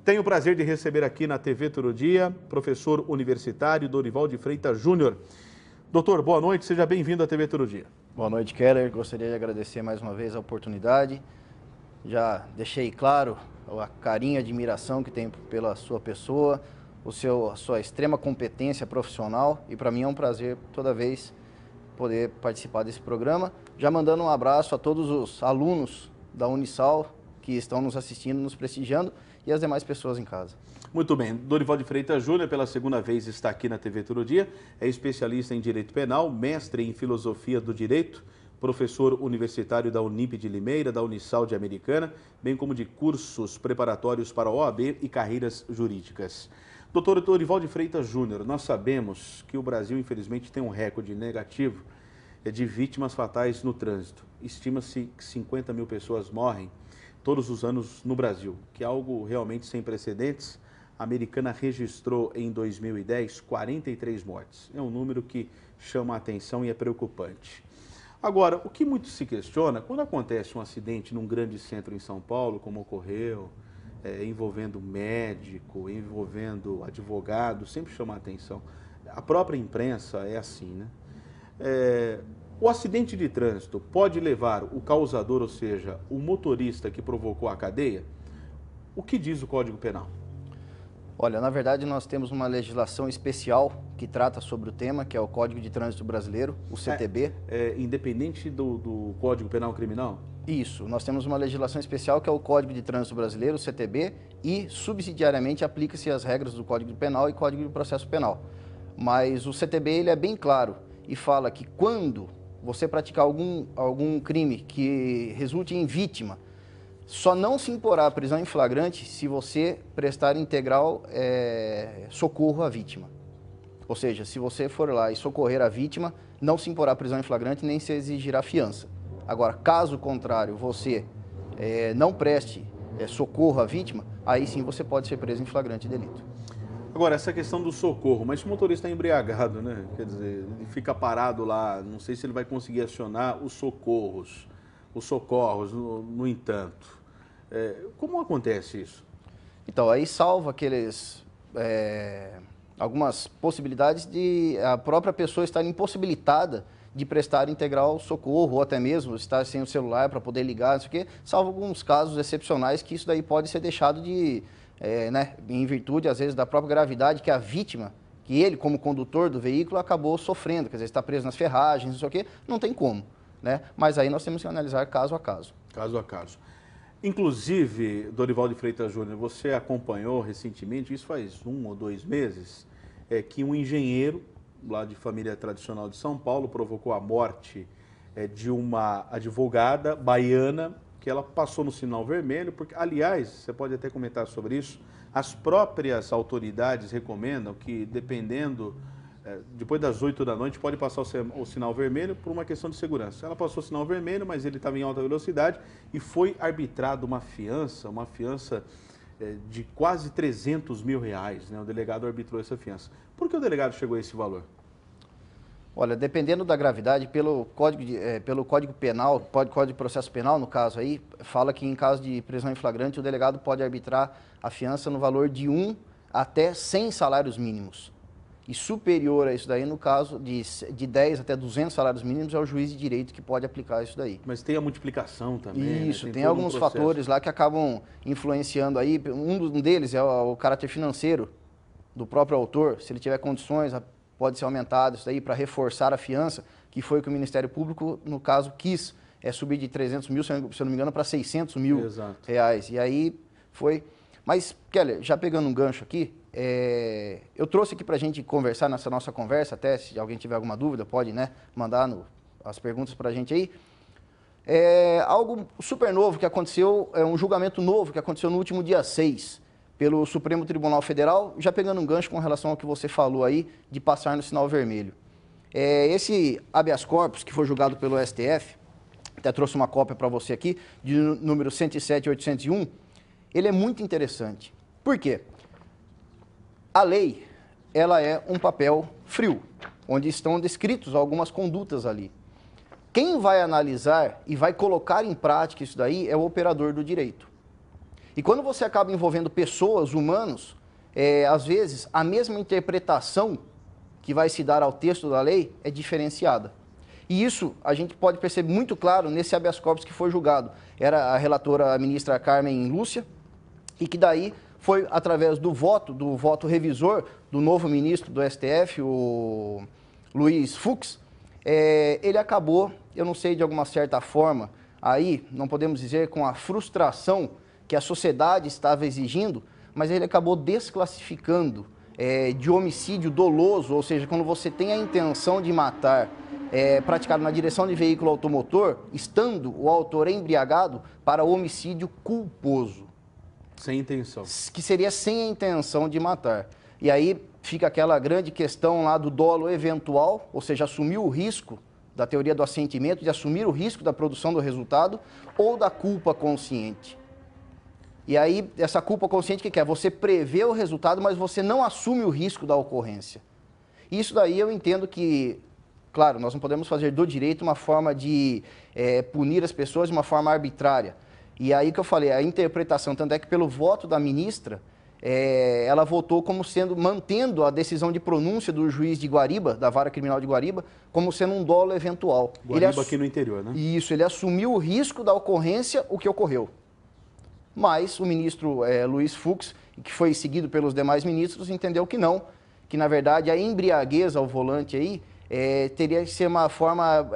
Tenho o prazer de receber aqui na TV Todo Dia, professor universitário Dorival de Freitas Júnior. Doutor, boa noite, seja bem-vindo à TV Todo Dia. Boa noite, Keller. Gostaria de agradecer mais uma vez a oportunidade. Já deixei claro a carinho e admiração que tenho pela sua pessoa, a sua extrema competência profissional, e para mim é um prazer toda vez poder participar desse programa. Já mandando um abraço a todos os alunos da Unisal que estão nos assistindo, nos prestigiando, e as demais pessoas em casa. Muito bem, Dorival de Freitas Júnior, pela segunda vez está aqui na TV Todo Dia, é especialista em Direito Penal, mestre em Filosofia do Direito, professor universitário da Unip de Limeira, da Unisal de Americana, bem como de cursos preparatórios para OAB e carreiras jurídicas. Doutor Dorival de Freitas Júnior, nós sabemos que o Brasil, infelizmente, tem um recorde negativo de vítimas fatais no trânsito. Estima-se que 50 mil pessoas morrem todos os anos no Brasil, que é algo realmente sem precedentes. A Americana registrou em 2010 43 mortes. É um número que chama a atenção e é preocupante. Agora, o que muito se questiona, quando acontece um acidente num grande centro em São Paulo, como ocorreu, envolvendo médico, envolvendo advogado, sempre chama a atenção. A própria imprensa é assim, né? O acidente de trânsito pode levar o causador, ou seja, o motorista que provocou a cadeia? O que diz o Código Penal? Olha, na verdade nós temos uma legislação especial que trata sobre o tema, que é o Código de Trânsito Brasileiro, o CTB. Independente do Código Penal Criminal? Isso, nós temos uma legislação especial que é o Código de Trânsito Brasileiro, o CTB, e subsidiariamente aplica-se as regras do Código Penal e Código de Processo Penal. Mas o CTB ele é bem claro e fala que quando você praticar algum crime que resulte em vítima, só não se imporá prisão em flagrante se você prestar integral socorro à vítima. Ou seja, se você for lá e socorrer a vítima, não se imporá prisão em flagrante nem se exigirá fiança. Agora, caso contrário, você não preste socorro à vítima, aí sim você pode ser preso em flagrante delito. Agora, essa questão do socorro, mas se o motorista é embriagado, né? Quer dizer, ele fica parado lá, não sei se ele vai conseguir acionar os socorros, no entanto. Como acontece isso? Então, aí salva algumas possibilidades de a própria pessoa estar impossibilitada de prestar integral socorro, ou até mesmo estar sem o celular para poder ligar, não sei o quê, salvo alguns casos excepcionais que isso daí pode ser deixado em virtude, às vezes, da própria gravidade que a vítima, que ele, como condutor do veículo, acabou sofrendo, quer dizer, está preso nas ferragens, não sei o quê, não tem como, né? Mas aí nós temos que analisar caso a caso. Caso a caso. Inclusive, Dorival de Freitas Júnior, você acompanhou recentemente, isso faz 1 ou 2 meses, que um engenheiro lá de família tradicional de São Paulo provocou a morte de uma advogada baiana que ela passou no sinal vermelho, porque, aliás, você pode até comentar sobre isso, as próprias autoridades recomendam que, dependendo, depois das 8 da noite, pode passar o sinal vermelho por uma questão de segurança. Ela passou o sinal vermelho, mas ele estava em alta velocidade e foi arbitrado uma fiança de quase 300 mil reais, né? O delegado arbitrou essa fiança. Por que o delegado chegou a esse valor? Olha, dependendo da gravidade, pelo Código Penal, Código de Processo Penal, no caso aí, fala que em caso de prisão em flagrante, o delegado pode arbitrar a fiança no valor de 1 até 100 salários mínimos. E superior a isso daí, no caso de 10 até 200 salários mínimos, é o juiz de direito que pode aplicar isso daí. Mas tem a multiplicação também, Isso, né? Tem alguns fatores lá que acabam influenciando aí. Um deles é o caráter financeiro do próprio autor. Se ele tiver condições, pode ser aumentado isso daí para reforçar a fiança, que foi o que o Ministério Público, no caso, quis subir de 300 mil, se eu não me engano, para 600 mil reais. E aí foi... Mas, Keller, já pegando um gancho aqui, eu trouxe aqui para a gente conversar nessa nossa conversa, até se alguém tiver alguma dúvida, pode, né, mandar as perguntas para a gente aí. Algo super novo que aconteceu, um julgamento novo que aconteceu no último dia 6, pelo Supremo Tribunal Federal, já pegando um gancho com relação ao que você falou aí, de passar no sinal vermelho. Esse habeas corpus, que foi julgado pelo STF, até trouxe uma cópia para você aqui, de número 107.801, ele é muito interessante. Por quê? A lei, ela é um papel frio, onde estão descritos algumas condutas ali. Quem vai analisar e vai colocar em prática isso daí é o operador do direito. E quando você acaba envolvendo pessoas, humanos, às vezes a mesma interpretação que vai se dar ao texto da lei é diferenciada. E isso a gente pode perceber muito claro nesse habeas corpus que foi julgado. Era a relatora, a ministra Carmen Lúcia, e que daí foi através do voto revisor do novo ministro do STF, o Luiz Fux, ele acabou, eu não sei, de alguma certa forma, aí não podemos dizer com a frustração que a sociedade estava exigindo, mas ele acabou desclassificando de homicídio doloso, ou seja, quando você tem a intenção de matar, praticado na direção de veículo automotor, estando o autor embriagado, para homicídio culposo. Sem intenção. Que seria sem a intenção de matar. E aí fica aquela grande questão lá do dolo eventual, ou seja, assumir o risco da teoria do assentimento, de assumir o risco da produção do resultado, ou da culpa consciente. E aí, essa culpa consciente, o que é? Você prevê o resultado, mas você não assume o risco da ocorrência. Isso daí eu entendo que, claro, nós não podemos fazer do direito uma forma de punir as pessoas de uma forma arbitrária. E aí que eu falei, a interpretação, tanto é que pelo voto da ministra, ela votou como sendo, mantendo a decisão de pronúncia do juiz de Guariba, da Vara Criminal de Guariba, como sendo um dolo eventual. Guariba aqui no interior, né? Isso, ele assumiu o risco da ocorrência, o que ocorreu. Mas o ministro Luiz Fux, que foi seguido pelos demais ministros, entendeu que não, que na verdade a embriaguez ao volante aí teria que ser uma forma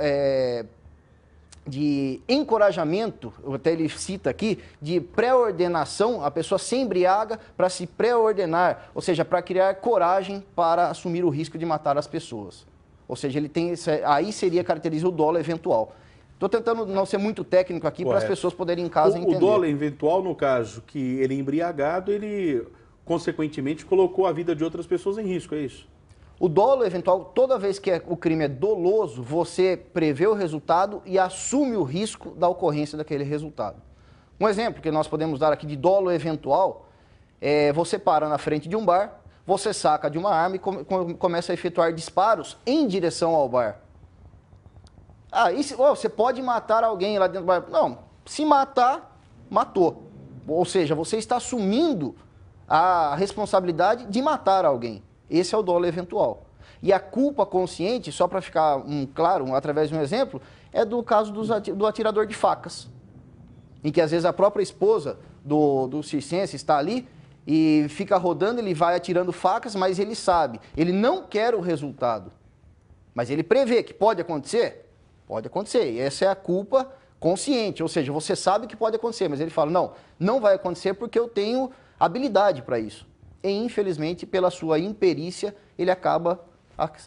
de encorajamento, até ele cita aqui, de pré-ordenação, a pessoa se embriaga para se pré-ordenar, ou seja, para criar coragem para assumir o risco de matar as pessoas. Ou seja, ele tem aí seria caracteriza o dolo eventual. Estou tentando não ser muito técnico aqui para as pessoas poderem em casa entender. O dolo eventual, no caso, que ele é embriagado, ele consequentemente colocou a vida de outras pessoas em risco, é isso? O dolo eventual, toda vez que o crime é doloso, você prevê o resultado e assume o risco da ocorrência daquele resultado. Um exemplo que nós podemos dar aqui de dolo eventual é você para na frente de um bar, você saca de uma arma e começa a efetuar disparos em direção ao bar. Você pode matar alguém lá dentro do bar. Não, se matar, matou. Ou seja, você está assumindo a responsabilidade de matar alguém. Esse é o dolo eventual. E a culpa consciente, só para ficar claro, através de um exemplo, é do caso do atirador de facas. Em que às vezes a própria esposa do circense está ali e fica rodando, ele vai atirando facas, mas ele sabe, ele não quer o resultado. Mas ele prevê que pode acontecer? Pode acontecer. E essa é a culpa consciente, ou seja, você sabe que pode acontecer, mas ele fala, não vai acontecer porque eu tenho habilidade para isso. E, infelizmente, pela sua imperícia, ele acaba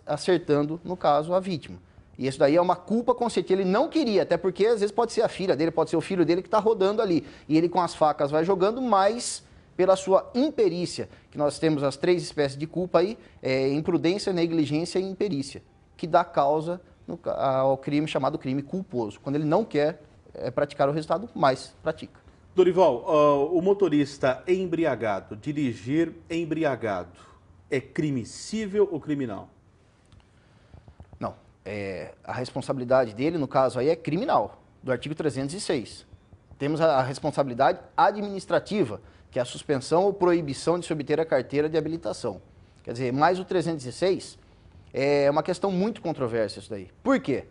acertando, no caso, a vítima. E isso daí é uma culpa consciente. Ele não queria, até porque às vezes pode ser a filha dele, pode ser o filho dele que está rodando ali. E ele com as facas vai jogando, mas pela sua imperícia, que nós temos as 3 espécies de culpa aí, imprudência, negligência e imperícia, que dá causa ao crime chamado crime culposo, quando ele não quer praticar o resultado, mas pratica. Dorival, o motorista embriagado, dirigir embriagado, é crime civil ou criminal? Não, a responsabilidade dele, no caso aí, é criminal, do artigo 306. Temos a responsabilidade administrativa, que é a suspensão ou proibição de se obter a carteira de habilitação. Quer dizer, mais o 316 é uma questão muito controversa isso daí. Por quê?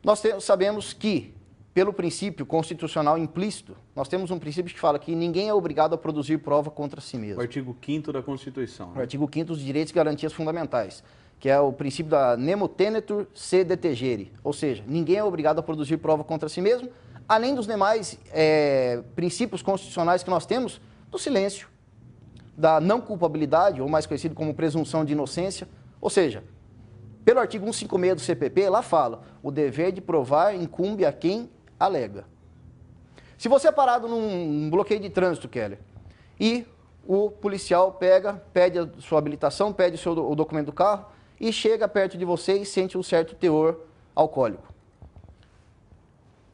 Nós sabemos que, pelo princípio constitucional implícito, nós temos um princípio que fala que ninguém é obrigado a produzir prova contra si mesmo. O artigo 5º da Constituição. Né? O artigo 5º dos Direitos e Garantias Fundamentais, que é o princípio da nemo tenetur se detegere, ou seja, ninguém é obrigado a produzir prova contra si mesmo, além dos demais princípios constitucionais que nós temos, do silêncio, da não culpabilidade, ou mais conhecido como presunção de inocência, ou seja, pelo artigo 156 do CPP, lá fala, o dever de provar incumbe a quem alega. Se você é parado num bloqueio de trânsito, Keller, e o policial pede a sua habilitação, pede o documento do carro e chega perto de você e sente um certo teor alcoólico.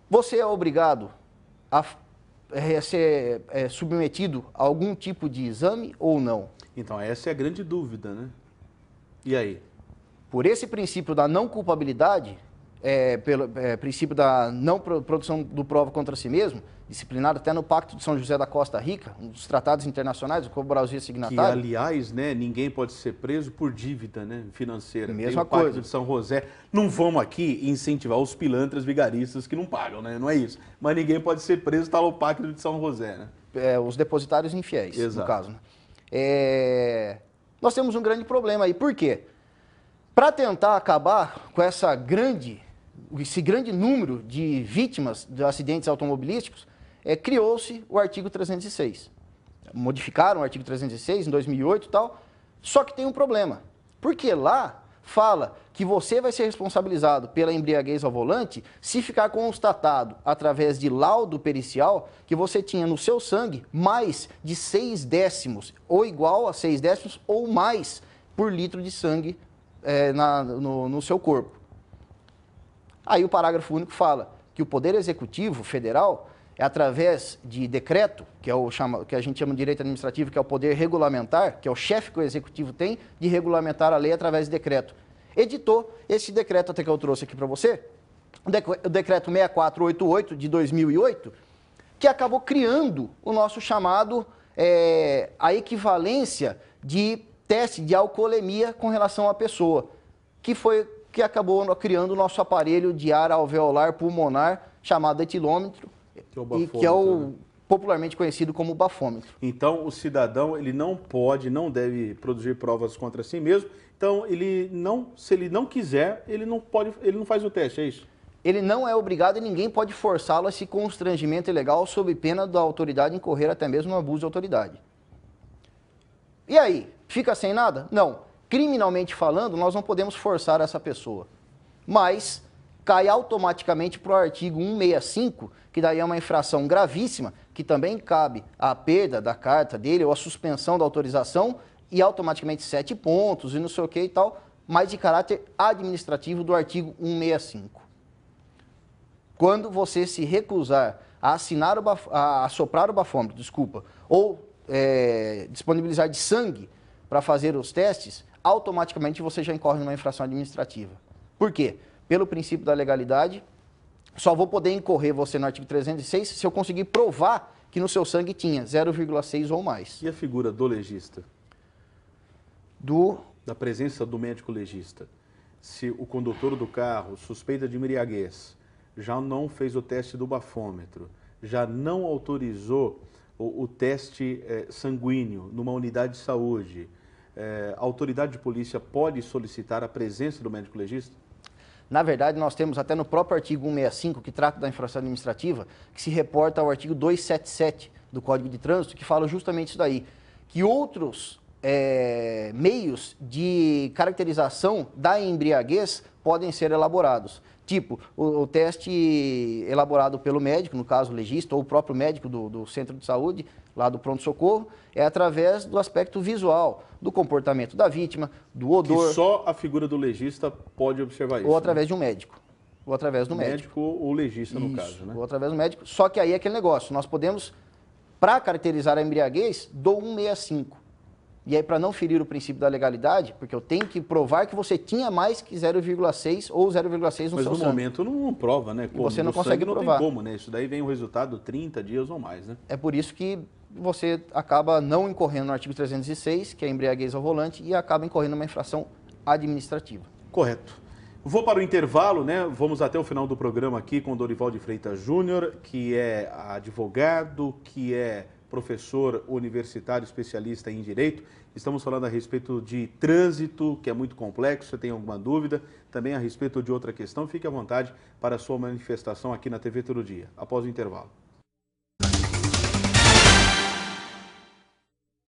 Você é obrigado a ser submetido a algum tipo de exame ou não? Então, essa é a grande dúvida, né? E aí? Por esse princípio da não culpabilidade, pelo princípio da não produção do prova contra si mesmo, disciplinado até no Pacto de São José da Costa Rica, um dos tratados internacionais, do qual o Brasil é signatário. Que, aliás, né, ninguém pode ser preso por dívida, né, financeira. Mesma Tem o coisa. Pacto de São José. Não vamos aqui incentivar os pilantras vigaristas que não pagam, né? Não é isso. Mas ninguém pode ser preso, está lá o Pacto de São José, né? Os depositários infiéis, Exato. no caso. Né? Nós temos um grande problema aí. Por quê? Para tentar acabar com esse grande número de vítimas de acidentes automobilísticos, criou-se o artigo 306. Modificaram o artigo 306 em 2008 e tal, só que tem um problema. Porque lá fala que você vai ser responsabilizado pela embriaguez ao volante se ficar constatado, através de laudo pericial, que você tinha no seu sangue mais de 6 décimos, ou igual a 6 décimos, ou mais por litro de sangue no seu corpo. Aí o parágrafo único fala que o Poder Executivo Federal, através de decreto, que a gente chama de direito administrativo, que é o poder regulamentar, que é o chefe que o Executivo tem de regulamentar a lei através de decreto, editou esse decreto até que eu trouxe aqui para você, o decreto 6488 de 2008, que acabou criando o nosso chamado, a equivalência de teste de alcoolemia com relação à pessoa, que acabou criando o nosso aparelho de ar alveolar pulmonar, chamado etilômetro, que é o popularmente conhecido como bafômetro. Então, o cidadão, ele não deve produzir provas contra si mesmo. Então, se ele não quiser, ele não faz o teste, é isso? Ele não é obrigado e ninguém pode forçá-lo a esse constrangimento ilegal sob pena da autoridade incorrer até mesmo no abuso de autoridade. E aí, fica sem nada? Não. Criminalmente falando, nós não podemos forçar essa pessoa. Mas cai automaticamente para o artigo 165, que daí é uma infração gravíssima, que também cabe a perda da carta dele ou a suspensão da autorização e automaticamente 7 pontos e não sei o que e tal, mas de caráter administrativo do artigo 165. Quando você se recusar a assinar a soprar o bafômetro, ou disponibilizar de sangue para fazer os testes, automaticamente você já incorre numa infração administrativa. Por quê? Pelo princípio da legalidade, só vou poder incorrer você no artigo 306 se eu conseguir provar que no seu sangue tinha 0,6 ou mais. E a figura do legista? Da presença do médico legista. Se o condutor do carro suspeita de embriaguez, já não fez o teste do bafômetro, já não autorizou o teste sanguíneo numa unidade de saúde, a autoridade de polícia pode solicitar a presença do médico legista? Na verdade, nós temos até no próprio artigo 165, que trata da infração administrativa, que se reporta ao artigo 277 do Código de Trânsito, que fala justamente isso daí, que outros meios de caracterização da embriaguez podem ser elaborados. Tipo, o teste elaborado pelo médico, no caso o legista, ou o próprio médico do centro de saúde, lá do pronto-socorro, é através do aspecto visual, do comportamento da vítima, do odor. Que só a figura do legista pode observar isso. Ou através de um médico. Ou através do médico. Ou legista, no Isso, caso, né? Ou através do médico. Só que aí é aquele negócio, nós podemos, para caracterizar a embriaguez, do 165. E aí, para não ferir o princípio da legalidade, porque eu tenho que provar que você tinha mais que 0,6 ou 0,6 no seu sangue. Mas no momento não prova, né? Como você não consegue provar. Não tem como, né? Isso daí vem o resultado 30 dias ou mais, né? É por isso que você acaba não incorrendo no artigo 306, que é a embriaguez ao volante, e acaba incorrendo numa infração administrativa. Correto. Vou para o intervalo, né? Vamos até o final do programa aqui com Dorival de Freitas Júnior, que é advogado, que é professor universitário especialista em Direito. Estamos falando a respeito de trânsito, que é muito complexo. Você tem alguma dúvida? Também a respeito de outra questão? Fique à vontade para a sua manifestação aqui na TV Todo Dia, após o intervalo.